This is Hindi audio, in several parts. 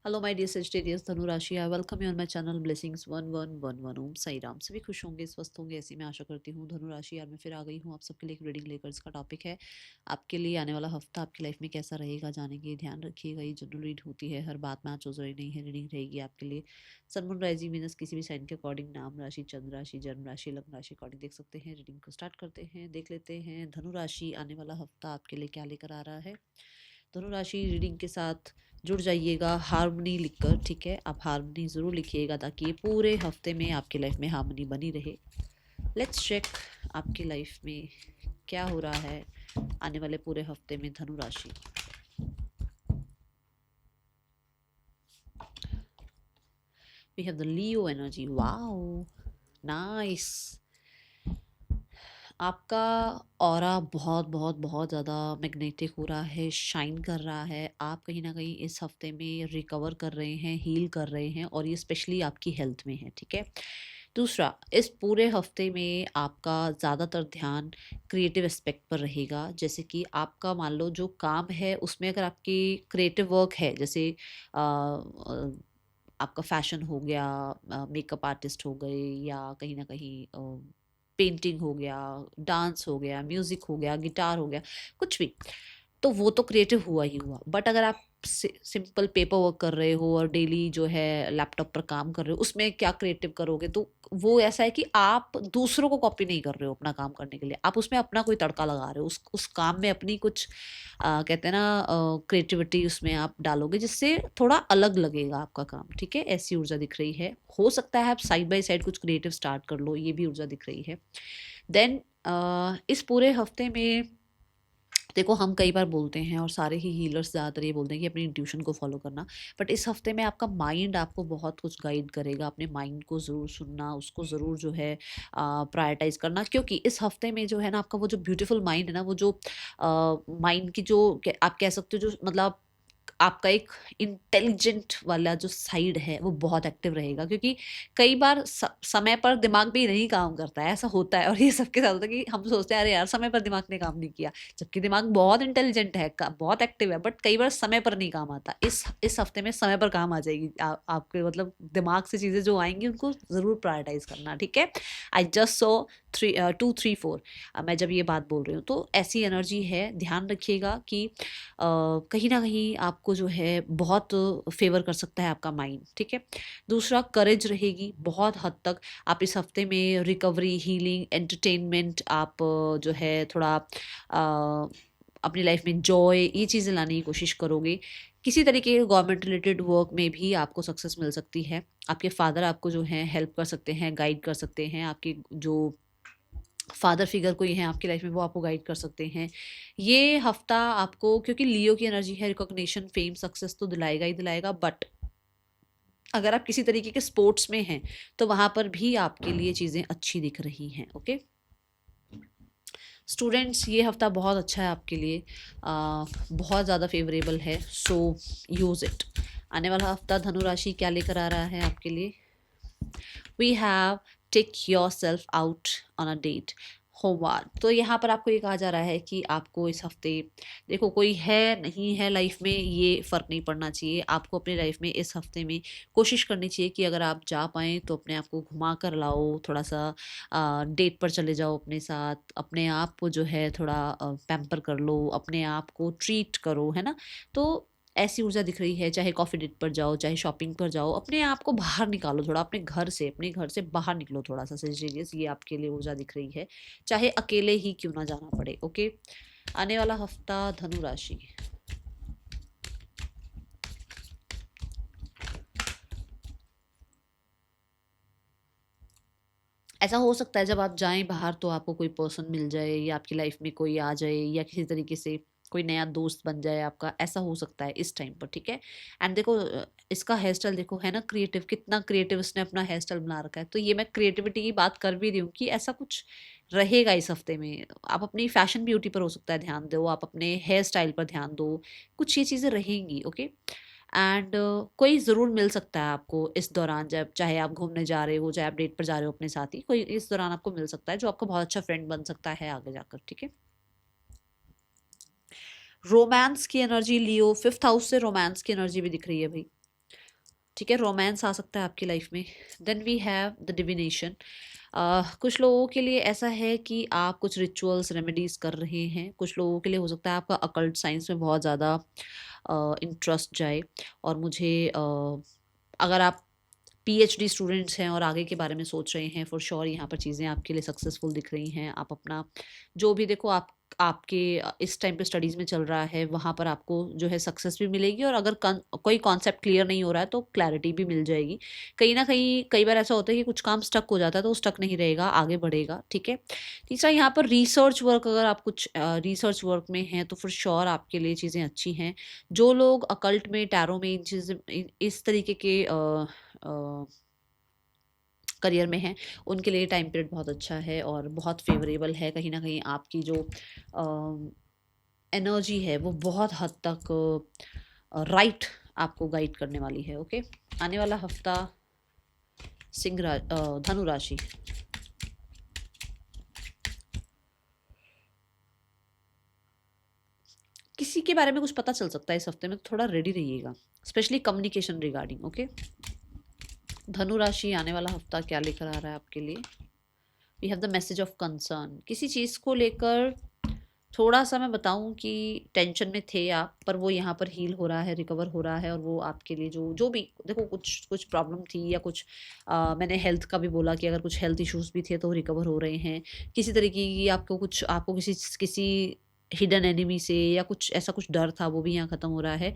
हेलो माय डियर सेजिटेरियस धनु राशि, I welcome you on my channel blessings 1111 ओम साई राम। सभी खुश होंगे, स्वस्थ होंगे, ऐसी मैं आशा करती हूँ। धनु राशि यार मैं फिर आ गई हूँ आप सबके लिए एक रीडिंग लेकर। इसका टॉपिक है आपके लिए आने वाला हफ्ता आपकी लाइफ में कैसा रहेगा, जानेंगे। ध्यान रखिएगा, ये जनरल रीड होती है, हर बात मैच हो रही नहीं है। रीडिंग रहेगी आपके लिए सन मून राइजिंग मीनस किसी भी साइन के अकॉर्डिंग, नाम राशि, चंद्र राशि, जन्म राशि, लग्न राशि अकॉर्डिंग देख सकते हैं। रीडिंग को स्टार्ट करते हैं, देख लेते हैं धनु राशि आने वाला हफ्ता आपके लिए क्या लेकर आ रहा है। धनु राशि रीडिंग के साथ जुड़ जाइएगा हार्मनी लिखकर, ठीक है। आप हार्मनी ज़रूर लिखिएगा ताकि ये पूरे हफ्ते में आपकी लाइफ में हार्मनी बनी रहे। लेट्स चेक आपकी लाइफ में क्या हो रहा है आने वाले पूरे हफ्ते में धनु राशि। We have the Leo energy, wow nice. आपका ऑरा बहुत बहुत बहुत ज़्यादा मैग्नेटिक हो रहा है, शाइन कर रहा है। आप कहीं ना कहीं इस हफ्ते में रिकवर कर रहे हैं, हील कर रहे हैं, और ये स्पेशली आपकी हेल्थ में है, ठीक है। दूसरा, इस पूरे हफ्ते में आपका ज़्यादातर ध्यान क्रिएटिव एस्पेक्ट पर रहेगा। जैसे कि आपका मान लो जो काम है उसमें अगर आपकी क्रिएटिव वर्क है, जैसे आपका फैशन हो गया, मेकअप आर्टिस्ट हो गए, या कहीं ना कहीं पेंटिंग हो गया, डांस हो गया, म्यूजिक हो गया, गिटार हो गया, कुछ भी, तो वो तो क्रिएटिव हुआ ही हुआ। बट अगर आप सिंपल पेपर वर्क कर रहे हो और डेली जो है लैपटॉप पर काम कर रहे हो, उसमें क्या क्रिएटिव करोगे? तो वो ऐसा है कि आप दूसरों को कॉपी नहीं कर रहे हो अपना काम करने के लिए, आप उसमें अपना कोई तड़का लगा रहे हो, उस काम में अपनी कुछ कहते हैं ना क्रिएटिविटी उसमें आप डालोगे, जिससे थोड़ा अलग लगेगा आपका काम, ठीक है। ऐसी ऊर्जा दिख रही है। हो सकता है आप साइड बाय साइड कुछ क्रिएटिव स्टार्ट कर लो, ये भी ऊर्जा दिख रही है। देन इस पूरे हफ्ते में देखो, हम कई बार बोलते हैं और सारे ही हीलर्स ज़्यादातर ये बोलते हैं कि अपनी इंट्यूशन को फॉलो करना। बट इस हफ्ते में आपका माइंड आपको बहुत कुछ गाइड करेगा। अपने माइंड को ज़रूर सुनना, उसको ज़रूर जो है प्रायोरिटाइज करना, क्योंकि इस हफ्ते में जो है ना आपका वो जो ब्यूटीफुल माइंड है ना, वो जो माइंड की जो आप कह सकते हो, जो मतलब आपका एक इंटेलिजेंट वाला जो साइड है वो बहुत एक्टिव रहेगा। क्योंकि कई बार समय पर दिमाग भी नहीं काम करता है, ऐसा होता है। और ये सबके साथ होता है कि हम सोचते हैं अरे यार समय पर दिमाग ने काम नहीं किया, जबकि दिमाग बहुत इंटेलिजेंट है, बहुत एक्टिव है, बट कई बार समय पर नहीं काम आता। इस हफ्ते में समय पर काम आ जाएगी। आपके मतलब दिमाग से चीजें जो आएंगी उनको जरूर प्रायोरिटाइज करना, ठीक है। I just so 2 3 4। मैं जब ये बात बोल रही हूँ तो ऐसी एनर्जी है। ध्यान रखिएगा कि कहीं ना कहीं आपको जो है बहुत फेवर कर सकता है आपका माइंड, ठीक है। दूसरा, करेज रहेगी बहुत हद तक। आप इस हफ्ते में रिकवरी, हीलिंग, एंटरटेनमेंट, आप जो है थोड़ा अपनी लाइफ में जॉय, ये चीज़ें लाने की कोशिश करोगे। किसी तरीके के गवर्नमेंट रिलेटेड वर्क में भी आपको सक्सेस मिल सकती है। आपके फादर आपको जो है हेल्प कर सकते हैं, गाइड कर सकते हैं। आपके जो फादर फिगर कोई है आपकी लाइफ में वो आपको गाइड कर सकते हैं। ये हफ्ता आपको, क्योंकि लियो की एनर्जी है, रिकॉग्निशन, फेम, सक्सेस तो दिलाएगा ही दिलाएगा। बट अगर आप किसी तरीके के स्पोर्ट्स में हैं तो वहां पर भी आपके लिए चीज़ें अच्छी दिख रही हैं, ओके। स्टूडेंट्स, ये हफ्ता बहुत अच्छा है आपके लिए, बहुत ज़्यादा फेवरेबल है, सो यूज़ इट। आने वाला हफ्ता धनु राशि क्या लेकर आ रहा है आपके लिए? We have take your self out on a date, homework. तो यहाँ पर आपको ये कहा जा रहा है कि आपको इस हफ्ते, देखो कोई है नहीं है लाइफ में, ये फ़र्क नहीं पड़ना चाहिए। आपको अपनी लाइफ में इस हफ्ते में कोशिश करनी चाहिए कि अगर आप जा पाएँ तो अपने आप को घुमा कर लाओ, थोड़ा सा डेट पर चले जाओ अपने साथ, अपने आप को जो है थोड़ा पैम्पर कर लो, अपने आप को ट्रीट करो, है ना। तो ऐसी ऊर्जा दिख रही है। चाहे कॉफ़ी डेट पर जाओ, चाहे शॉपिंग पर जाओ, अपने आप को बाहर निकालो थोड़ा, अपने घर से बाहर निकलो थोड़ा सा। सजिटेरियस, ये आपके लिए ऊर्जा दिख रही है, चाहे अकेले ही क्यों ना जाना पड़े, ओके। आने वाला हफ्ता धनु राशि। ऐसा हो सकता है जब आप जाएं बाहर तो आपको कोई पर्सन मिल जाए, या आपकी लाइफ में कोई आ जाए, या किसी तरीके से कोई नया दोस्त बन जाए आपका, ऐसा हो सकता है इस टाइम पर, ठीक है। एंड देखो इसका हेयर स्टाइल देखो, है ना क्रिएटिव, कितना क्रिएटिव इसने अपना हेयर स्टाइल बना रखा है। तो ये मैं क्रिएटिविटी की बात कर भी रही हूँ कि ऐसा कुछ रहेगा इस हफ्ते में। आप अपनी फैशन ब्यूटी पर हो सकता है ध्यान दो, आप अपने हेयर स्टाइल पर ध्यान दो, कुछ ये चीज़ें रहेंगी, ओके। एंड कोई ज़रूर मिल सकता है आपको इस दौरान, जब चाहे आप घूमने जा रहे हो, चाहे आप डेट पर जा रहे हो अपने साथ ही, कोई इस दौरान आपको मिल सकता है जो आपका बहुत अच्छा फ्रेंड बन सकता है आगे जाकर, ठीक है। रोमांस की एनर्जी लियो, 5th हाउस से रोमांस की एनर्जी भी दिख रही है भाई। ठीक है, रोमांस आ सकता है आपकी लाइफ में। Then we have the divination. कुछ लोगों के लिए ऐसा है कि आप कुछ रिचुअल्स रेमेडीज कर रहे हैं, कुछ लोगों के लिए हो सकता है आपका अकल्ट साइंस में बहुत ज़्यादा इंटरेस्ट जाए। और मुझे अगर आप पीएचडी स्टूडेंट्स हैं और आगे के बारे में सोच रहे हैं, फॉर श्योर यहाँ पर चीज़ें आपके लिए सक्सेसफुल दिख रही हैं। आप अपना जो भी देखो, आप आपके इस टाइम पे स्टडीज़ में चल रहा है, वहाँ पर आपको जो है सक्सेस भी मिलेगी, और अगर कोई कॉन्सेप्ट क्लियर नहीं हो रहा है तो क्लैरिटी भी मिल जाएगी। कहीं ना कहीं कई बार ऐसा होता है कि कुछ काम स्टक हो जाता है, तो वो स्टक नहीं रहेगा, आगे बढ़ेगा। ठीक है। तीसरा, यहाँ पर रिसर्च वर्क, अगर आप कुछ रिसर्च वर्क में हैं तो फॉर श्योर आपके लिए चीज़ें अच्छी हैं। जो लोग अकल्ट में, टैरो में, इन चीज़ इस तरीके के करियर में हैं, उनके लिए टाइम पीरियड बहुत अच्छा है और बहुत फेवरेबल है। कहीं ना कहीं आपकी जो एनर्जी है वो बहुत हद तक राइट आपको गाइड करने वाली है। ओके, आने वाला हफ्ता धनु राशि। किसी के बारे में कुछ पता चल सकता है इस हफ्ते में, तो थोड़ा रेडी रहिएगा, स्पेशली कम्युनिकेशन रिगार्डिंग। ओके, धनु राशि आने वाला हफ्ता क्या लेकर आ रहा है आपके लिए? We have the message of concern. किसी चीज़ को लेकर थोड़ा सा मैं बताऊं कि टेंशन में थे आप, पर वो यहाँ पर हील हो रहा है, रिकवर हो रहा है, और वो आपके लिए जो जो भी देखो, कुछ कुछ प्रॉब्लम थी या कुछ मैंने हेल्थ का भी बोला कि अगर कुछ हेल्थ इश्यूज भी थे तो रिकवर हो रहे हैं। किसी तरीके की आपको किसी किसी हिडन एनिमी से या कुछ ऐसा कुछ डर था, वो भी यहाँ खत्म हो रहा है।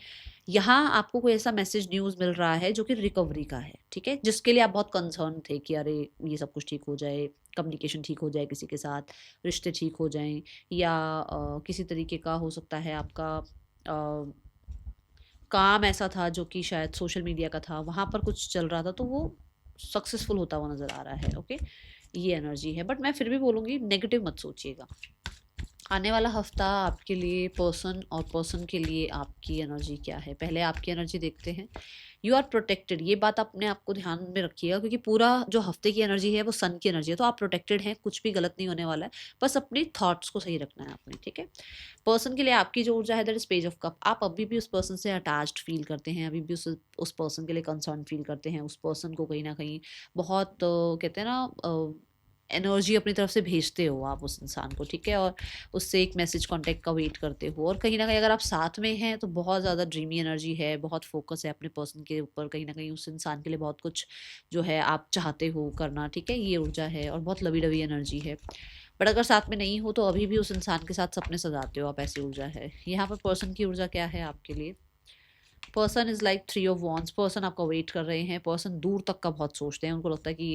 यहाँ आपको कोई ऐसा मैसेज न्यूज़ मिल रहा है जो कि रिकवरी का है। ठीक है, जिसके लिए आप बहुत कंसर्न थे कि अरे ये सब कुछ ठीक हो जाए, कम्युनिकेशन ठीक हो जाए किसी के साथ, रिश्ते ठीक हो जाएं, या किसी तरीके का हो सकता है आपका काम ऐसा था जो कि शायद सोशल मीडिया का था, वहाँ पर कुछ चल रहा था, तो वो सक्सेसफुल होता हुआ नज़र आ रहा है। ओके, ये एनर्जी है, बट मैं फिर भी बोलूँगी नेगेटिव मत सोचिएगा। आने वाला हफ्ता आपके लिए पर्सन और पर्सन के लिए आपकी एनर्जी क्या है, पहले आपकी एनर्जी देखते हैं। यू आर प्रोटेक्टेड, ये बात अपने आप को ध्यान में रखिएगा, क्योंकि पूरा जो हफ्ते की एनर्जी है वो सन की एनर्जी है, तो आप प्रोटेक्टेड हैं, कुछ भी गलत नहीं होने वाला है। बस अपने थॉट्स को सही रखना है आपने। ठीक है, पर्सन के लिए आपकी जो ऊर्जा है that is page of cup. आप अभी भी उस पर्सन से अटैच्ड फील करते हैं, अभी भी उस पर्सन के लिए कंसर्न फील करते हैं, उस पर्सन को कहीं ना कहीं बहुत कहते हैं ना, एनर्जी अपनी तरफ से भेजते हो आप उस इंसान को। ठीक है, और उससे एक मैसेज कांटेक्ट का वेट करते हो, और कहीं ना कहीं अगर आप साथ में हैं तो बहुत ज़्यादा ड्रीमी एनर्जी है, बहुत फोकस है अपने पर्सन के ऊपर, कहीं ना कहीं उस इंसान के लिए बहुत कुछ जो है आप चाहते हो करना। ठीक है, ये ऊर्जा है और बहुत लवी डवी एनर्जी है। बट अगर साथ में नहीं हो तो अभी भी उस इंसान के साथ सपने सजाते हो आप, ऐसी ऊर्जा है। यहाँ पर पर्सन की ऊर्जा क्या है आपके लिए? Person is like three of wands. Person आपका वेट कर रहे हैं, पर्सन दूर तक का बहुत सोचते हैं, उनको लगता है कि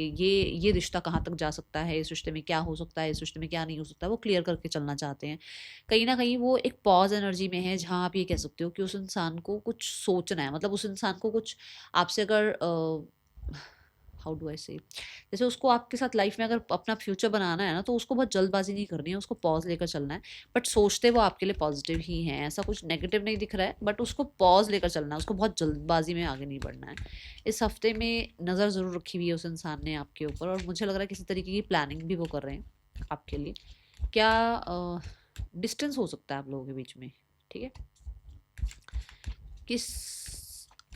ये रिश्ता कहाँ तक जा सकता है, इस रिश्ते में क्या हो सकता है, इस रिश्ते में क्या नहीं हो सकता, वो क्लियर करके चलना चाहते हैं। कहीं ना कहीं वो एक पॉज एनर्जी में है, जहाँ आप ये कह सकते हो कि उस इंसान को कुछ सोचना है, मतलब उस इंसान को कुछ आपसे अगर हाउ डू आई से, जैसे उसको आपके साथ लाइफ में अगर अपना फ्यूचर बनाना है ना, तो उसको बहुत जल्दबाजी नहीं करनी है, उसको पॉज लेकर चलना है। बट सोचते वो आपके लिए पॉजिटिव ही हैं, ऐसा कुछ नेगेटिव नहीं दिख रहा है, बट उसको पॉज लेकर चलना है, उसको बहुत जल्दबाजी में आगे नहीं बढ़ना है। इस हफ्ते में नज़र ज़रूर रखी हुई है उस इंसान ने आपके ऊपर, और मुझे लग रहा है किसी तरीके की प्लानिंग भी वो कर रहे हैं आपके लिए। क्या डिस्टेंस हो सकता है आप लोगों के बीच में? ठीक है, किस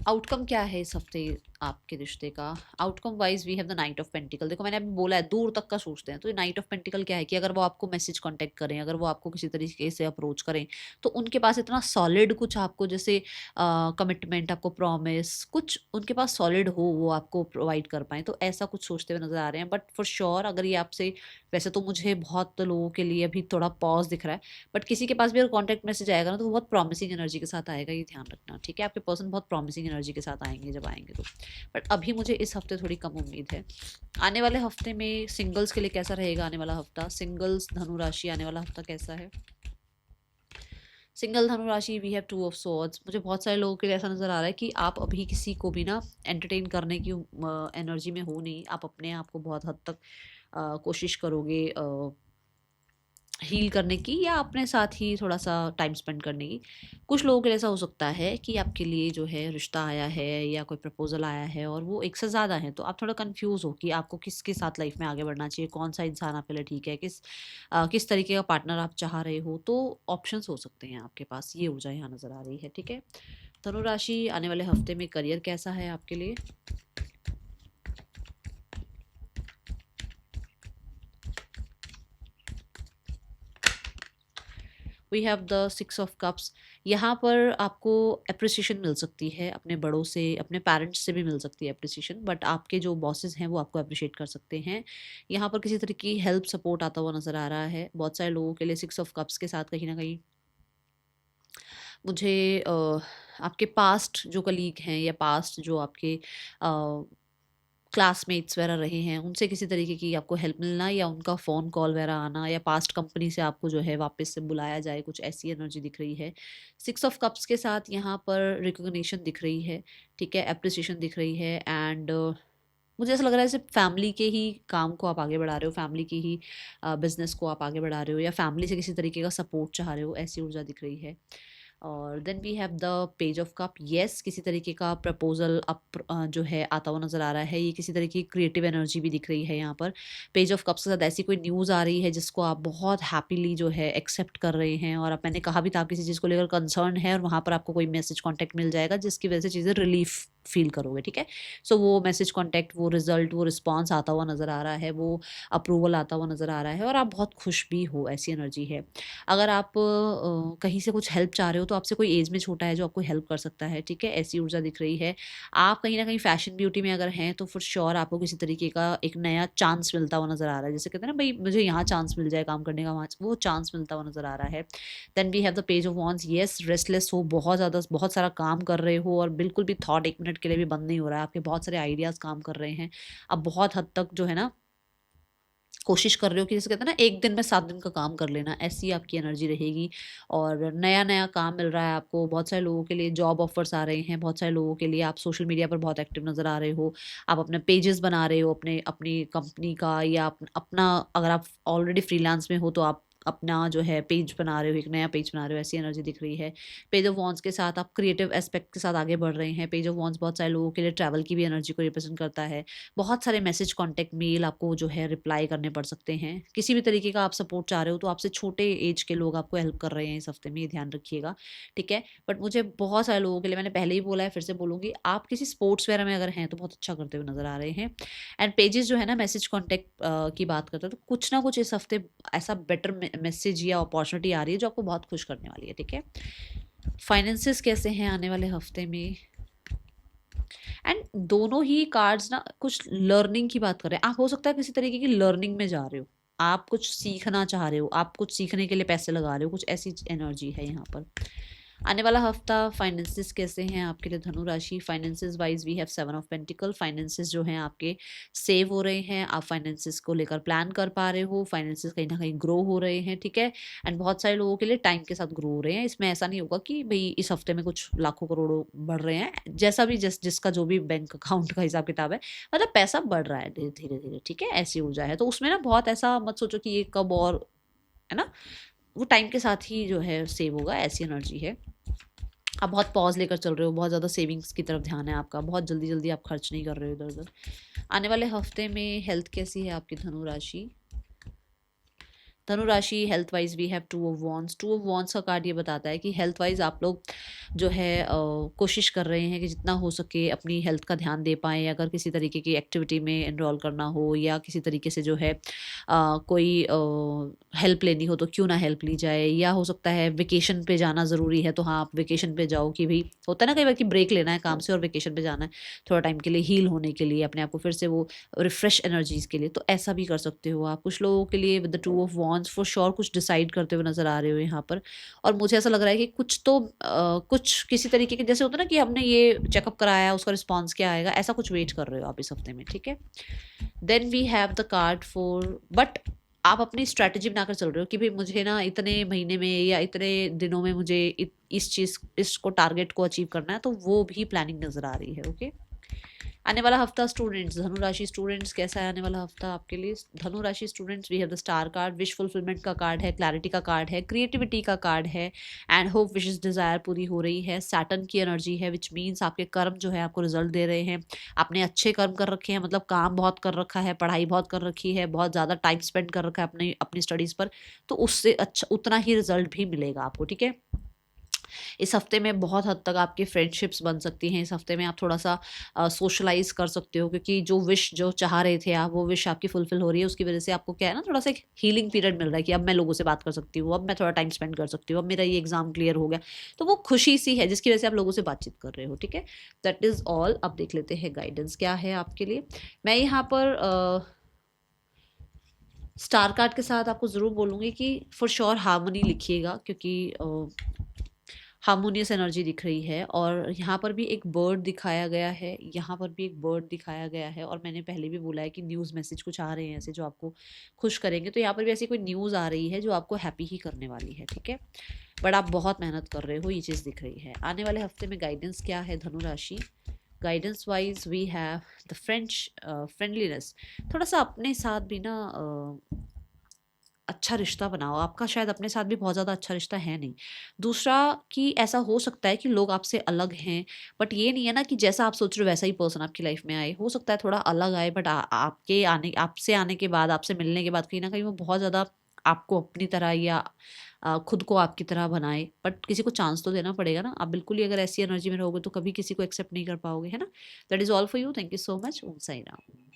आउटकम क्या है इस हफ्ते आपके रिश्ते का? Outcome wise we have the knight of pentacle. देखो, मैंने अभी बोला है दूर तक का सोचते हैं, तो ये नाइट ऑफ पेंटिकल क्या है कि अगर वो आपको मैसेज कांटेक्ट करें, अगर वो आपको किसी तरीके से अप्रोच करें, तो उनके पास इतना सॉलिड कुछ आपको, जैसे कमिटमेंट, आपको प्रॉमिस, कुछ उनके पास सॉलिड हो, वो आपको प्रोवाइड कर पाए, तो ऐसा कुछ सोचते हुए नजर आ रहे हैं। बट फॉर श्योर अगर ये आपसे, वैसे तो मुझे बहुत लोगों के लिए अभी थोड़ा पॉज दिख रहा है, बट किसी के पास भी अगर कॉन्टैक्ट मैसेज आएगा ना, तो वो बहुत प्रॉमिसिंग एनर्जी के साथ आएगा, ये ध्यान रखना। ठीक है, आपके पर्सन बहुत प्रॉमिसिंग एनर्जी के साथ आएंगे जब आएंगे तो। बट अभी मुझे इस हफ्ते थोड़ी कम उम्मीद है। आने वाले हफ्ते में सिंगल्स के लिए कैसा रहेगा आने वाला हफ्ता? सिंगल्स धनु राशि आने वाला हफ्ता कैसा है? सिंगल धनु राशि we have two of swords. मुझे बहुत सारे लोगों के लिए ऐसा नज़र आ रहा है कि आप अभी किसी को भी ना एंटरटेन करने की एनर्जी में हो नहीं, आप अपने आप को बहुत हद तक कोशिश करोगे हील करने की, या अपने साथ ही थोड़ा सा टाइम स्पेंड करने की। कुछ लोगों के लिए ऐसा हो सकता है कि आपके लिए जो है रिश्ता आया है या कोई प्रपोजल आया है और वो एक से ज़्यादा है, तो आप थोड़ा कंफ्यूज हो कि आपको किसके साथ लाइफ में आगे बढ़ना चाहिए, कौन सा इंसान आपके लिए ठीक है, किस तरीके का पार्टनर आप चाह रहे हो। तो ऑप्शंस हो सकते हैं आपके पास, ये ऊर्जा यहाँ नज़र आ रही है। ठीक है, धनु राशि आने वाले हफ्ते में करियर कैसा है आपके लिए? We have the 6 of cups. यहाँ पर आपको एप्रिसिएशन मिल सकती है अपने बड़ों से, अपने पेरेंट्स से भी मिल सकती है एप्रिसिएशन, बट आपके जो बॉसेस हैं वो आपको अप्रिशिएट कर सकते हैं। यहाँ पर किसी तरह की हेल्प सपोर्ट आता हुआ नज़र आ रहा है बहुत सारे लोगों के लिए। 6 ऑफ कप्स के साथ कहीं ना कहीं मुझे आपके पास्ट जो कलीग हैं या पास्ट जो आपके क्लासमेट्स वगैरह रहे हैं उनसे किसी तरीके की आपको हेल्प मिलना, या उनका फ़ोन कॉल वगैरह आना, या पास्ट कंपनी से आपको जो है वापस से बुलाया जाए, कुछ ऐसी एनर्जी दिख रही है। 6 ऑफ कप्स के साथ यहाँ पर रिकॉग्निशन दिख रही है, ठीक है, एप्रिसिएशन दिख रही है। एंड मुझे ऐसा लग रहा है सिर्फ फैमिली के ही काम को आप आगे बढ़ा रहे हो, फैमिली की ही बिजनेस को आप आगे बढ़ा रहे हो, या फैमिली से किसी तरीके का सपोर्ट चाह रहे हो, ऐसी ऊर्जा दिख रही है। और then we have the page of cup. Yes, किसी तरीके का प्रपोजल अप जो है आता हुआ नज़र आ रहा है। ये किसी तरह की क्रिएटिव एनर्जी भी दिख रही है यहाँ पर। पेज ऑफ कप्स के साथ ऐसी कोई न्यूज़ आ रही है जिसको आप बहुत हैप्पीली जो है एक्सेप्ट कर रहे हैं, और अब मैंने कहा भी था आप किसी चीज़ को लेकर कंसर्न है, और वहाँ पर आपको कोई मैसेज कॉन्टैक्ट मिल जाएगा जिसकी वजह से चीज़ें रिलीफ फील करोगे, ठीक है। सो वो मैसेज कॉन्टैक्ट, वो रिजल्ट, वो रिस्पॉन्स आता हुआ नज़र आ रहा है, वो अप्रूवल आता हुआ नज़र आ रहा है, और आप बहुत खुश भी हो, ऐसी एनर्जी है। अगर आप कहीं से कुछ हेल्प चाह रहे हो तो आपसे कोई एज में छोटा है जो आपको हेल्प कर सकता है, ठीक है, ऐसी ऊर्जा दिख रही है। आप कहीं ना कहीं फैशन ब्यूटी में अगर हैं तो फॉर श्योर आपको किसी तरीके का एक नया चांस मिलता हुआ नज़र आ रहा है। जैसे कहते हैं ना भाई मुझे यहाँ चांस मिल जाए काम करने का, वहाँ वो चांस मिलता हुआ नज़र आ रहा है। Then we have the page of wands. Yes, restless हो, बहुत ज़्यादा बहुत सारा काम कर रहे हो, और बिल्कुल भी थॉट एक मिनट के लिए भी बंद नहीं हो रहा है, आपके बहुत सारे आइडियाज़ काम कर रहे हैं। अब बहुत हद तक जो है ना कोशिश कर रहे हो कि जैसे कहते हैं ना 1 दिन में 7 दिन का काम कर लेना, ऐसी आपकी एनर्जी रहेगी। और नया-नया काम मिल रहा है आपको, बहुत सारे लोगों के लिए जॉब ऑफर्स आ रहे हैं, बहुत सारे लोगों के लिए आप सोशल मीडिया पर बहुत एक्टिव नज़र आ रहे हो। आप अपने पेजेस बना रहे हो अपने अपनी कंपनी का, या अपना, अगर आप ऑलरेडी फ्रीलांस में हो तो आप अपना जो है पेज बना रहे हो, एक नया पेज बना रहे हो, ऐसी एनर्जी दिख रही है। पेज ऑफ वॉन्ड्स के साथ आप क्रिएटिव एस्पेक्ट के साथ आगे बढ़ रहे हैं। पेज ऑफ वॉन्ड्स बहुत सारे लोगों के लिए ट्रैवल की भी एनर्जी को रिप्रेजेंट करता है। बहुत सारे मैसेज, कॉन्टैक्ट, मेल आपको जो है रिप्लाई करने पड़ सकते हैं। किसी भी तरीके का आप सपोर्ट चाह रहे हो तो आपसे छोटे एज के लोग आपको हेल्प कर रहे हैं इस हफ्ते में, ये ध्यान रखिएगा, ठीक है। बट मुझे बहुत सारे लोगों के लिए, मैंने पहले ही बोला है फिर से बोलूँगी, आप किसी स्पोर्ट्स वगैरह में अगर हैं तो बहुत अच्छा करते हुए नज़र आ रहे हैं। एंड पेजेस जो है ना मैसेज कॉन्टैक्ट की बात करते हैं तो कुछ ना कुछ इस हफ्ते ऐसा बेटर मैसेज या अपॉर्चुनिटी आ रही है जो आपको बहुत खुश करने वाली है, ठीक है। फाइनेंसेस कैसे हैं आने वाले हफ्ते में? एंड दोनों ही कार्ड्स ना कुछ लर्निंग की बात कर रहे हैं। आप हो सकता है किसी तरीके की लर्निंग में जा रहे हो, आप कुछ सीखना चाह रहे हो, आप कुछ सीखने के लिए पैसे लगा रहे हो, कुछ ऐसी एनर्जी है यहाँ पर। आने वाला हफ्ता फाइनेंसेस कैसे हैं आपके लिए धनु राशि? Finances wise we have 7 of pentacle. Finances जो हैं आपके सेव हो रहे हैं, आप फाइनेंसेस को लेकर प्लान कर पा रहे हो, फाइनेंसेस कहीं ना कहीं ग्रो हो रहे हैं, ठीक है। एंड बहुत सारे लोगों के लिए टाइम के साथ ग्रो हो रहे हैं। इसमें ऐसा नहीं होगा कि भाई इस हफ्ते में कुछ लाखों करोड़ों बढ़ रहे हैं, जैसा भी जिसका जो भी बैंक अकाउंट का हिसाब किताब है, मतलब पैसा बढ़ रहा है धीरे धीरे, ठीक है, ऐसी ऊर्जा है। तो उसमें ना बहुत ऐसा मत सोचो कि ये कब, और है ना, वो टाइम के साथ ही जो है सेव होगा, ऐसी एनर्जी है। आप बहुत पॉज लेकर चल रहे हो, बहुत ज़्यादा सेविंग्स की तरफ ध्यान है आपका, बहुत जल्दी जल्दी आप खर्च नहीं कर रहे हो इधर उधर। आने वाले हफ्ते में हेल्थ कैसी है आपकी धनु राशि? धनु राशि health wise we have 2 of wands. 2 of wands का कार्ड ये बताता है कि हेल्थ वाइज आप लोग जो है कोशिश कर रहे हैं कि जितना हो सके अपनी हेल्थ का ध्यान दे पाएँ। अगर किसी तरीके की एक्टिविटी में एनरोल करना हो, या किसी तरीके से जो है कोई हेल्प लेनी हो तो क्यों ना हेल्प ली जाए, या हो सकता है वेकेशन पे जाना ज़रूरी है तो हाँ आप वेकेशन पे जाओ, कि भाई होता है ना कई बार कि ब्रेक लेना है काम से और वेकेशन पे जाना है थोड़ा टाइम के लिए, हील होने के लिए, अपने आप को फिर से वो रिफ्रेश एनर्जीज के लिए, तो ऐसा भी कर सकते हो आप। कुछ लोगों के लिए with the 2 of wands for sure कुछ डिसाइड करते हुए नजर आ रहे हो यहाँ पर। और मुझे ऐसा लग रहा है कि कुछ तो कुछ किसी तरीके के, जैसे होता है ना कि हमने ये चेकअप कराया उसका रिस्पॉन्स क्या आएगा, ऐसा कुछ वेट कर रहे हो आप इस हफ्ते में, ठीक है। Then we have the card four, but आप अपनी स्ट्रैटेजी बनाकर चल रहे हो कि भाई मुझे ना इतने महीने में या इतने दिनों में मुझे इस चीज़, इसको टारगेट को अचीव करना है, तो वो भी प्लानिंग नज़र आ रही है, ओके। आने वाला हफ्ता स्टूडेंट्स, धनु राशि स्टूडेंट्स कैसा है आने वाला हफ्ता आपके लिए? धनु राशि students we have the star card. Wish fulfilment का कार्ड है, क्लैरिटी का कार्ड है, क्रिएटिविटी का कार्ड है, एंड होप विशेस डिजायर पूरी हो रही है। सैटर्न की एनर्जी है, विच मीन्स आपके कर्म जो है आपको रिजल्ट दे रहे हैं। आपने अच्छे कर्म कर रखे हैं, मतलब काम बहुत कर रखा है, पढ़ाई बहुत कर रखी है, बहुत ज़्यादा टाइम स्पेंड कर रखा है अपनी अपनी स्टडीज़ पर, तो उससे अच्छा उतना ही रिजल्ट भी मिलेगा आपको, ठीक है। इस हफ्ते में बहुत हद तक आपकी फ्रेंडशिप्स बन सकती हैं। इस हफ्ते में आप थोड़ा सा सोशलाइज कर सकते हो, क्योंकि जो विश जो चाह रहे थे आप, वो विश आपकी फुलफिल हो रही है। उसकी वजह से आपको क्या है ना, थोड़ा सा एक हीलिंग पीरियड मिल रहा है कि अब मैं लोगों से बात कर सकती हूँ, अब मैं थोड़ा टाइम स्पेंड कर सकती हूँ, अब मेरा ये एग्जाम क्लियर हो गया। तो वो खुशी सी है जिसकी वजह से आप लोगों से बातचीत कर रहे हो। ठीक है, दैट इज़ ऑल। अब देख लेते हैं गाइडेंस क्या है आपके लिए। मैं यहाँ पर स्टार कार्ड के साथ आपको ज़रूर बोलूँगी कि फॉर श्योर हार्मनी लिखिएगा, क्योंकि हार्मोनियस एनर्जी दिख रही है। और यहाँ पर भी एक बर्ड दिखाया गया है, यहाँ पर भी एक बर्ड दिखाया गया है। और मैंने पहले भी बोला है कि न्यूज़ मैसेज कुछ आ रहे हैं ऐसे जो आपको खुश करेंगे। तो यहाँ पर भी ऐसी कोई न्यूज़ आ रही है जो आपको हैप्पी ही करने वाली है। ठीक है, बट आप बहुत मेहनत कर रहे हो, ये चीज़ दिख रही है। आने वाले हफ्ते में गाइडेंस क्या है धनु राशि? Guidance wise we have the friendliness. थोड़ा सा अपने साथ भी ना अच्छा रिश्ता बनाओ। आपका शायद अपने साथ भी बहुत ज़्यादा अच्छा रिश्ता है नहीं। दूसरा कि ऐसा हो सकता है कि लोग आपसे अलग हैं, बट ये नहीं है ना कि जैसा आप सोच रहे हो वैसा ही पर्सन आपकी लाइफ में आए। हो सकता है थोड़ा अलग आए, बट आपके आने आपसे आने के बाद, आपसे मिलने के बाद कहीं ना कहीं वो बहुत ज़्यादा आपको अपनी तरह या खुद को आपकी तरह बनाए। बट किसी को चांस तो देना पड़ेगा ना। आप बिल्कुल ही अगर ऐसी एनर्जी में रहोगे तो कभी किसी को एक्सेप्ट नहीं कर पाओगे, है ना। That is all for you. Thank you so much. Om Sai Ram.